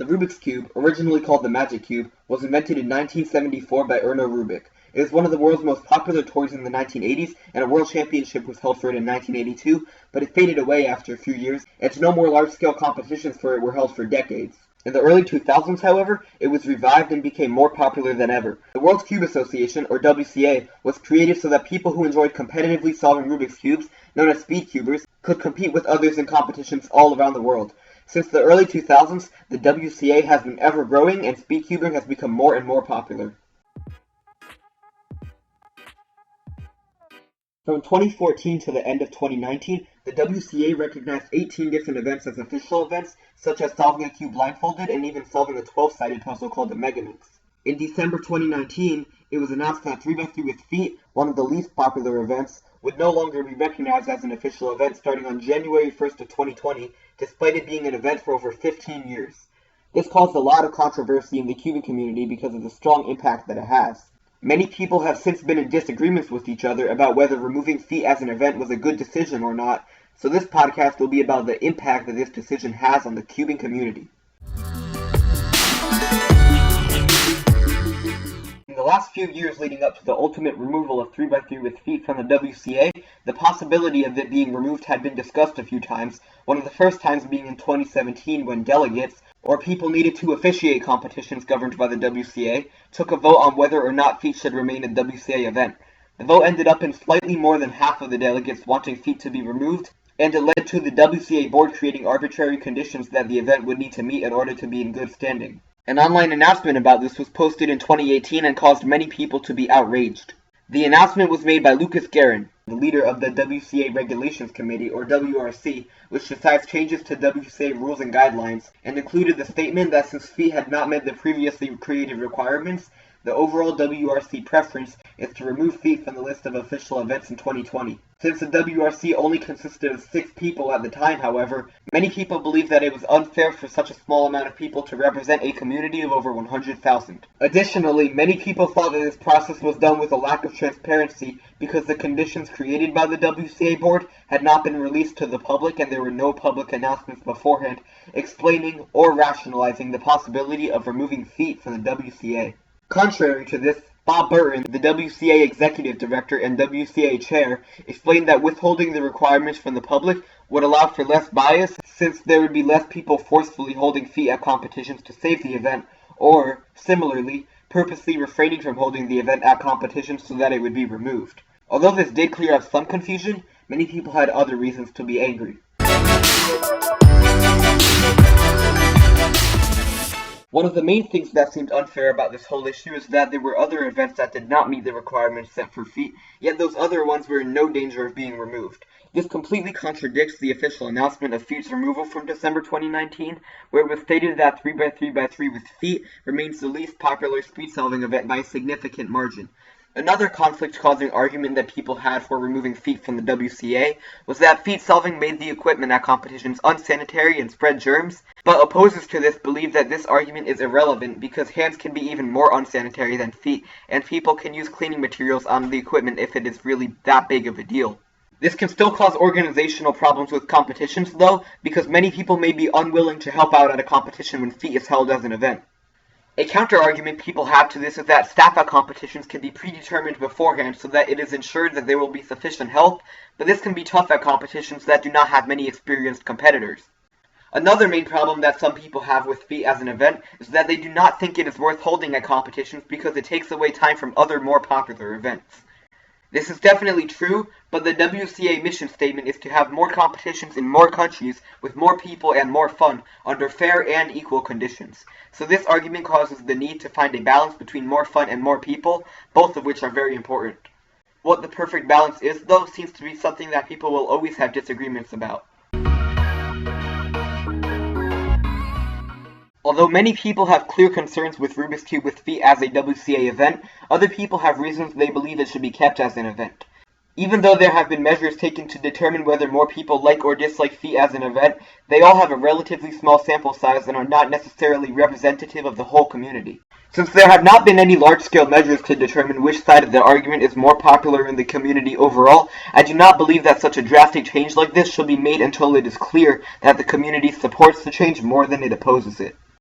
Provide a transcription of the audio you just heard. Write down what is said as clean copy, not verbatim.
The Rubik's Cube, originally called the Magic Cube, was invented in 1974 by Rubik. It is one of the world's most popular toys in the 1980s, and a world championship was held for it in 1982, but it faded away after a few years, and no more large-scale competitions for it were held for decades. In the early 2000s, however, it was revived and became more popular than ever. The World Cube Association, or WCA, was created so that people who enjoyed competitively solving Rubik's Cubes, known as speedcubers, could compete with others in competitions all around the world. Since the early 2000s, the WCA has been ever growing and speedcubing has become more and more popular. From 2014 to the end of 2019, the WCA recognized 18 different events as official events, such as solving a cube blindfolded and even solving a 12-sided puzzle called the Mega Mix. In December 2019, it was announced that 3x3 with feet, one of the least popular events, would no longer be recognized as an official event starting on January 1st of 2020, despite it being an event for over 15 years. This caused a lot of controversy in the cubing community because of the strong impact that it has. Many people have since been in disagreements with each other about whether removing feet as an event was a good decision or not, so this podcast will be about the impact that this decision has on the cubing community. In the last few years leading up to the ultimate removal of 3x3 with feet from the WCA, the possibility of it being removed had been discussed a few times, one of the first times being in 2017 when delegates, or people needed to officiate competitions governed by the WCA, took a vote on whether or not feet should remain a WCA event. The vote ended up in slightly more than half of the delegates wanting feet to be removed, and it led to the WCA board creating arbitrary conditions that the event would need to meet in order to be in good standing. An online announcement about this was posted in 2018 and caused many people to be outraged. The announcement was made by Lucas Guerin, the leader of the WCA Regulations Committee, or WRC, which decides changes to WCA rules and guidelines, and included the statement that since feet had not met the previously created requirements, the overall WRC preference is to remove feet from the list of official events in 2020. Since the WRC only consisted of 6 people at the time, however, many people believe that it was unfair for such a small amount of people to represent a community of over 100,000. Additionally, many people thought that this process was done with a lack of transparency because the conditions created by the WCA board had not been released to the public and there were no public announcements beforehand explaining or rationalizing the possibility of removing feet from the WCA. Contrary to this, Bob Burton, the WCA Executive Director and WCA Chair, explained that withholding the requirements from the public would allow for less bias since there would be less people forcefully holding feet at competitions to save the event, or, similarly, purposely refraining from holding the event at competitions so that it would be removed. Although this did clear up some confusion, many people had other reasons to be angry. One of the main things that seemed unfair about this whole issue is that there were other events that did not meet the requirements set for feet, yet those other ones were in no danger of being removed. This completely contradicts the official announcement of feet's removal from December 2019, where it was stated that 3x3x3 with feet remains the least popular speed solving event by a significant margin. Another conflict-causing argument that people had for removing feet from the WCA was that feet solving made the equipment at competitions unsanitary and spread germs, but opposers to this believe that this argument is irrelevant because hands can be even more unsanitary than feet, and people can use cleaning materials on the equipment if it is really that big of a deal. This can still cause organizational problems with competitions, though, because many people may be unwilling to help out at a competition when feet is held as an event. A counter-argument people have to this is that staff at competitions can be predetermined beforehand so that it is ensured that there will be sufficient help, but this can be tough at competitions that do not have many experienced competitors. Another main problem that some people have with feet as an event is that they do not think it is worth holding at competitions because it takes away time from other more popular events. This is definitely true, but the WCA mission statement is to have more competitions in more countries with more people and more fun under fair and equal conditions. So this argument causes the need to find a balance between more fun and more people, both of which are very important. What the perfect balance is, though, seems to be something that people will always have disagreements about. Although many people have clear concerns with Rubik's Cube with feet as a WCA event, other people have reasons they believe it should be kept as an event. Even though there have been measures taken to determine whether more people like or dislike feet as an event, they all have a relatively small sample size and are not necessarily representative of the whole community. Since there have not been any large-scale measures to determine which side of the argument is more popular in the community overall, I do not believe that such a drastic change like this should be made until it is clear that the community supports the change more than it opposes it.